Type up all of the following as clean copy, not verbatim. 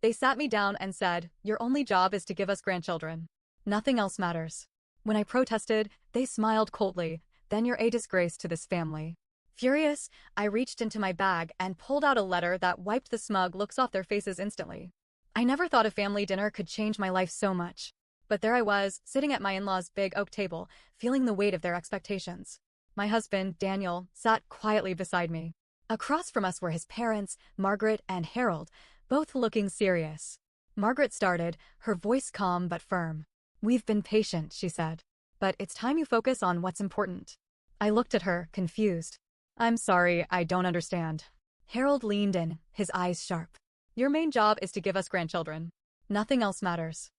They sat me down and said, "Your only job is to give us grandchildren. Nothing else matters." When I protested, they smiled coldly. "Then you're a disgrace to this family." Furious, I reached into my bag and pulled out a letter that wiped the smug looks off their faces instantly. I never thought a family dinner could change my life so much. But there I was, sitting at my in-laws' big oak table, feeling the weight of their expectations. My husband, Daniel, sat quietly beside me. Across from us were his parents, Margaret and Harold, both looking serious. Margaret started, her voice calm but firm. "We've been patient," she said. "But it's time you focus on what's important." I looked at her, confused. "I'm sorry, I don't understand." Harold leaned in, his eyes sharp. "Your main job is to give us grandchildren. Nothing else matters."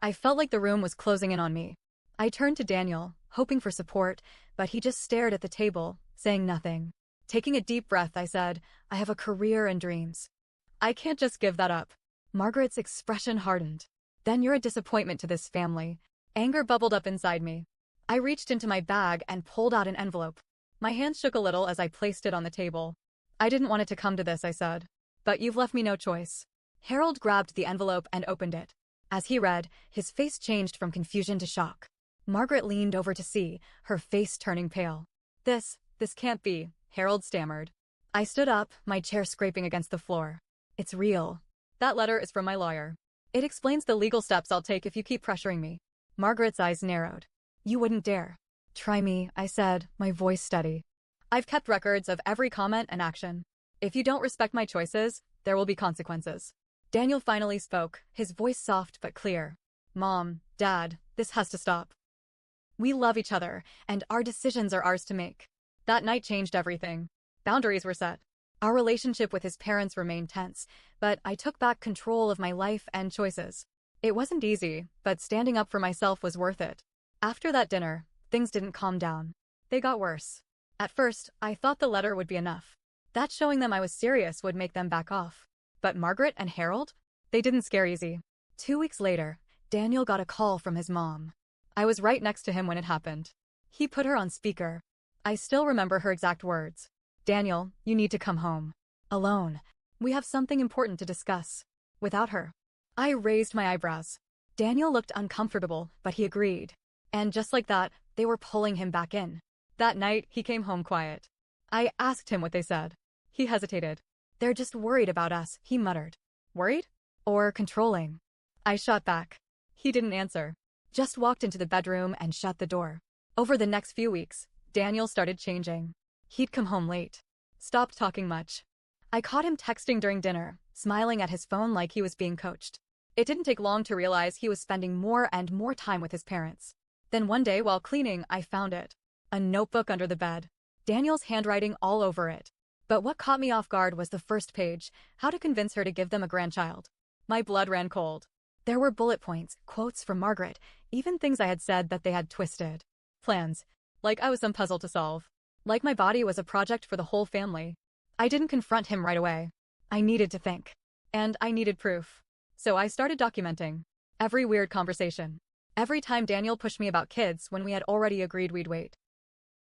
I felt like the room was closing in on me. I turned to Daniel, hoping for support, but he just stared at the table, saying nothing. Taking a deep breath, I said, "I have a career and dreams. I can't just give that up." Margaret's expression hardened. "Then you're a disappointment to this family." Anger bubbled up inside me. I reached into my bag and pulled out an envelope. My hands shook a little as I placed it on the table. "I didn't want it to come to this," I said. "But you've left me no choice." Harold grabbed the envelope and opened it. As he read, his face changed from confusion to shock. Margaret leaned over to see, her face turning pale. This can't be," Harold stammered. I stood up, my chair scraping against the floor. "It's real. That letter is from my lawyer. It explains the legal steps I'll take if you keep pressuring me." Margaret's eyes narrowed. "You wouldn't dare." "Try me," I said, my voice steady. "I've kept records of every comment and action. If you don't respect my choices, there will be consequences." Daniel finally spoke, his voice soft but clear. "Mom, Dad, this has to stop. We love each other, and our decisions are ours to make." That night changed everything. Boundaries were set. Our relationship with his parents remained tense, but I took back control of my life and choices. It wasn't easy, but standing up for myself was worth it. After that dinner, things didn't calm down. They got worse. At first, I thought the letter would be enough. That showing them I was serious would make them back off. But Margaret and Harold? They didn't scare easy. 2 weeks later, Daniel got a call from his mom. I was right next to him when it happened. He put her on speaker. I still remember her exact words. "Daniel, you need to come home. Alone. We have something important to discuss." Without her. I raised my eyebrows. Daniel looked uncomfortable, but he agreed. And just like that, they were pulling him back in. That night, he came home quiet. I asked him what they said. He hesitated. "They're just worried about us," he muttered. "Worried? Or controlling?" I shot back. He didn't answer. Just walked into the bedroom and shut the door. Over the next few weeks, Daniel started changing. He'd come home late. Stopped talking much. I caught him texting during dinner, smiling at his phone like he was being coached. It didn't take long to realize he was spending more and more time with his parents. Then one day while cleaning, I found it. A notebook under the bed. Daniel's handwriting all over it. But what caught me off guard was the first page, how to convince her to give them a grandchild. My blood ran cold. There were bullet points, quotes from Margaret, even things I had said that they had twisted. Plans. Like I was some puzzle to solve. Like my body was a project for the whole family. I didn't confront him right away. I needed to think. And I needed proof. So I started documenting. Every weird conversation. Every time Daniel pushed me about kids when we had already agreed we'd wait.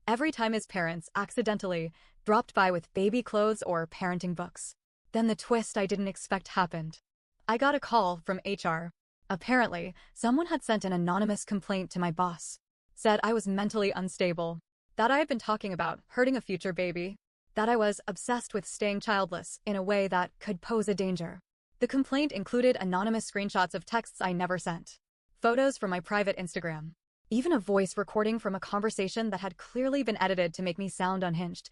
Every time his parents, accidentally, dropped by with baby clothes or parenting books. Then the twist I didn't expect happened. I got a call from HR. Apparently, someone had sent an anonymous complaint to my boss. Said I was mentally unstable. That I had been talking about hurting a future baby. That I was obsessed with staying childless in a way that could pose a danger. The complaint included anonymous screenshots of texts I never sent. Photos from my private Instagram. Even a voice recording from a conversation that had clearly been edited to make me sound unhinged.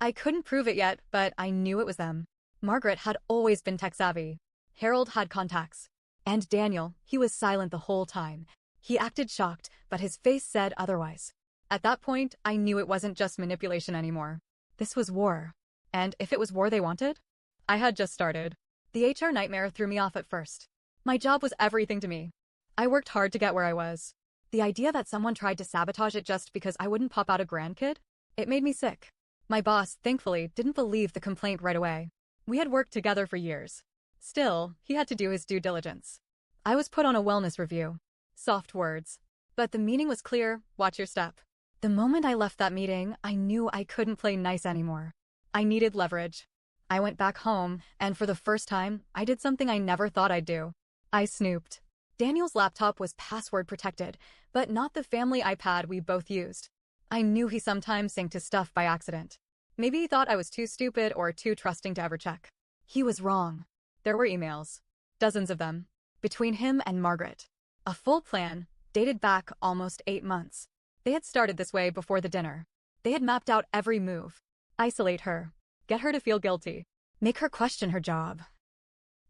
I couldn't prove it yet, but I knew it was them. Margaret had always been tech-savvy. Harold had contacts. And Daniel, he was silent the whole time. He acted shocked, but his face said otherwise. At that point, I knew it wasn't just manipulation anymore. This was war. And if it was war they wanted? I had just started. The HR nightmare threw me off at first. My job was everything to me. I worked hard to get where I was. The idea that someone tried to sabotage it just because I wouldn't pop out a grandkid? It made me sick. My boss, thankfully, didn't believe the complaint right away. We had worked together for years. Still, he had to do his due diligence. I was put on a wellness review. Soft words. But the meaning was clear, watch your step. The moment I left that meeting, I knew I couldn't play nice anymore. I needed leverage. I went back home, and for the first time, I did something I never thought I'd do. I snooped. Daniel's laptop was password protected, but not the family iPad we both used. I knew he sometimes synced his stuff by accident. Maybe he thought I was too stupid or too trusting to ever check. He was wrong. There were emails. Dozens of them. Between him and Margaret. A full plan, dated back almost 8 months. They had started this way before the dinner. They had mapped out every move. Isolate her. Get her to feel guilty. Make her question her job.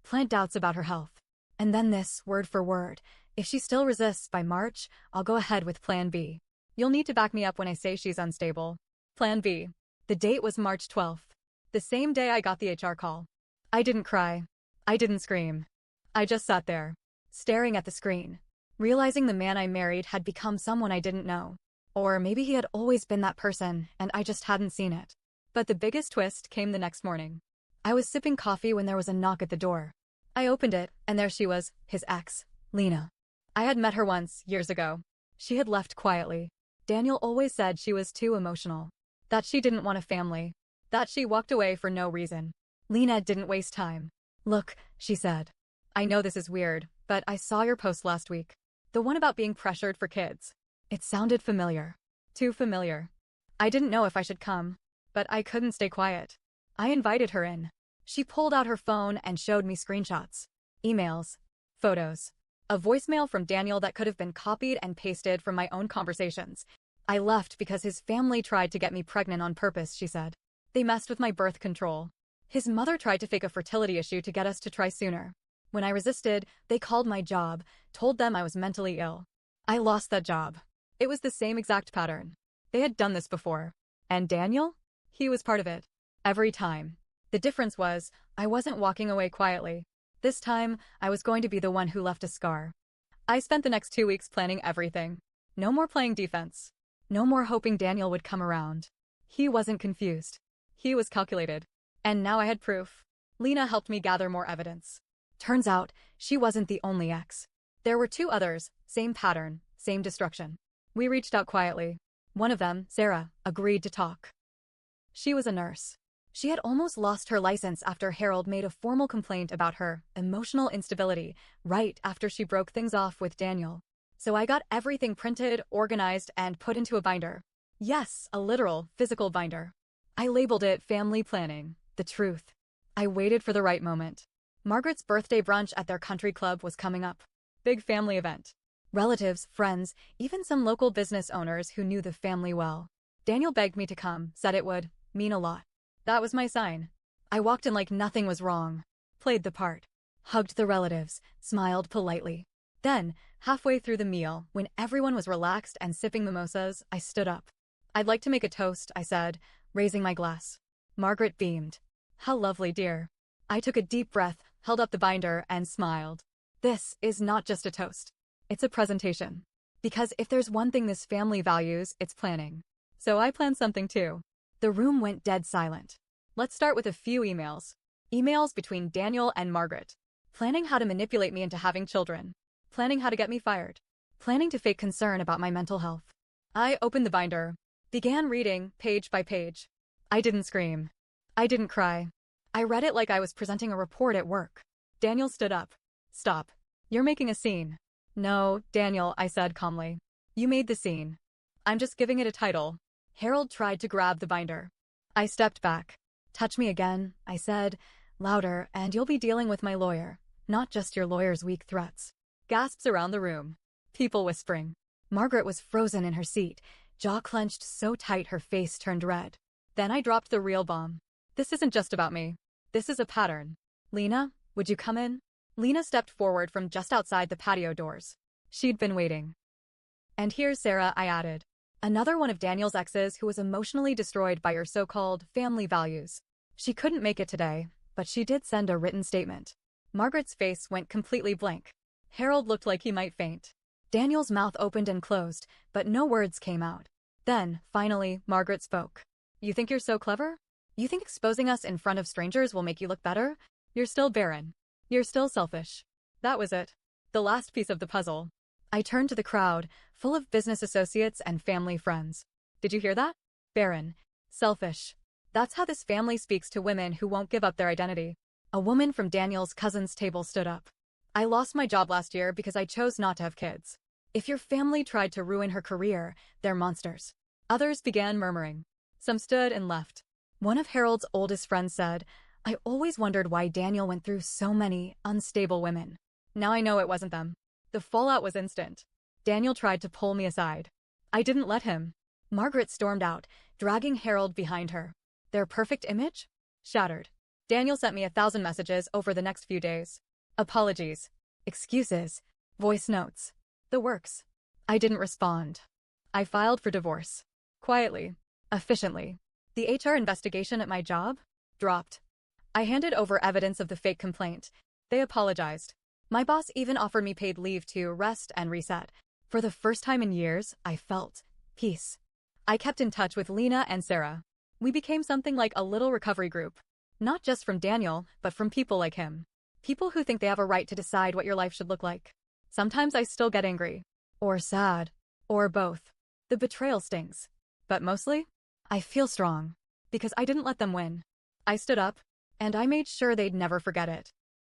Plant doubts about her health. And then this, word for word. If she still resists by March, I'll go ahead with Plan B. You'll need to back me up when I say she's unstable. Plan B. The date was March 12th. The same day I got the HR call. I didn't cry. I didn't scream. I just sat there, staring at the screen, realizing the man I married had become someone I didn't know. Or maybe he had always been that person, and I just hadn't seen it. But the biggest twist came the next morning. I was sipping coffee when there was a knock at the door. I opened it, and there she was, his ex, Lena. I had met her once, years ago. She had left quietly. Daniel always said she was too emotional. That she didn't want a family. That she walked away for no reason. Lena didn't waste time. Look, she said. I know this is weird, but I saw your post last week. The one about being pressured for kids. It sounded familiar. Too familiar. I didn't know if I should come, but I couldn't stay quiet. I invited her in. She pulled out her phone and showed me screenshots. Emails. Photos. A voicemail from Daniel that could have been copied and pasted from my own conversations. I left because his family tried to get me pregnant on purpose, she said. They messed with my birth control. His mother tried to fake a fertility issue to get us to try sooner. When I resisted, they called my job, told them I was mentally ill. I lost that job. It was the same exact pattern. They had done this before. And Daniel? He was part of it. Every time. The difference was, I wasn't walking away quietly. This time, I was going to be the one who left a scar. I spent the next 2 weeks planning everything. No more playing defense. No more hoping Daniel would come around. He wasn't confused. He was calculated. And now I had proof. Lena helped me gather more evidence. Turns out, she wasn't the only ex. There were 2 others, same pattern, same destruction. We reached out quietly. One of them, Sarah, agreed to talk. She was a nurse. She had almost lost her license after Harold made a formal complaint about her emotional instability right after she broke things off with Daniel. So I got everything printed, organized, and put into a binder. Yes, a literal, physical binder. I labeled it Family Planning, the Truth. I waited for the right moment. Margaret's birthday brunch at their country club was coming up. Big family event. Relatives, friends, even some local business owners who knew the family well. Daniel begged me to come, said it would mean a lot. That was my sign. I walked in like nothing was wrong. Played the part. Hugged the relatives, smiled politely. Then, halfway through the meal, when everyone was relaxed and sipping mimosas, I stood up. I'd like to make a toast, I said, raising my glass. Margaret beamed. How lovely, dear. I took a deep breath, held up the binder, and smiled. This is not just a toast. It's a presentation. Because if there's one thing this family values, it's planning. So I planned something too. The room went dead silent. Let's start with a few emails. Emails between Daniel and Margaret. Planning how to manipulate me into having children. Planning how to get me fired. Planning to fake concern about my mental health. I opened the binder. Began reading, page by page. I didn't scream. I didn't cry. I read it like I was presenting a report at work. Daniel stood up. Stop. You're making a scene. No, Daniel, I said calmly. You made the scene. I'm just giving it a title. Harold tried to grab the binder. I stepped back. Touch me again, I said, louder, and you'll be dealing with my lawyer, not just your lawyer's weak threats. Gasps around the room. People whispering. Margaret was frozen in her seat, jaw clenched so tight her face turned red. Then I dropped the real bomb. This isn't just about me. This is a pattern. Lena, would you come in? Lena stepped forward from just outside the patio doors. She'd been waiting. And here's Sarah, I added. Another one of Daniel's exes who was emotionally destroyed by your so-called family values. She couldn't make it today, but she did send a written statement. Margaret's face went completely blank. Harold looked like he might faint. Daniel's mouth opened and closed, but no words came out. Then, finally, Margaret spoke. You think you're so clever? You think exposing us in front of strangers will make you look better? You're still barren. You're still selfish. That was it. The last piece of the puzzle. I turned to the crowd, full of business associates and family friends. Did you hear that? Barren. Selfish. That's how this family speaks to women who won't give up their identity. A woman from Daniel's cousin's table stood up. I lost my job last year because I chose not to have kids. If your family tried to ruin her career, they're monsters. Others began murmuring. Some stood and left. One of Harold's oldest friends said, I always wondered why Daniel went through so many unstable women. Now I know it wasn't them. The fallout was instant. Daniel tried to pull me aside. I didn't let him. Margaret stormed out, dragging Harold behind her. Their perfect image? Shattered. Daniel sent me 1,000 messages over the next few days. Apologies. Excuses. Voice notes. The works. I didn't respond. I filed for divorce. Quietly. Efficiently. The HR investigation at my job? Dropped. I handed over evidence of the fake complaint. They apologized. My boss even offered me paid leave to rest and reset. For the first time in years, I felt peace. I kept in touch with Lena and Sarah. We became something like a little recovery group. Not just from Daniel, but from people like him. People who think they have a right to decide what your life should look like. Sometimes I still get angry. Or sad. Or both. The betrayal stings. But mostly, I feel strong. Because I didn't let them win. I stood up, and I made sure they'd never forget it.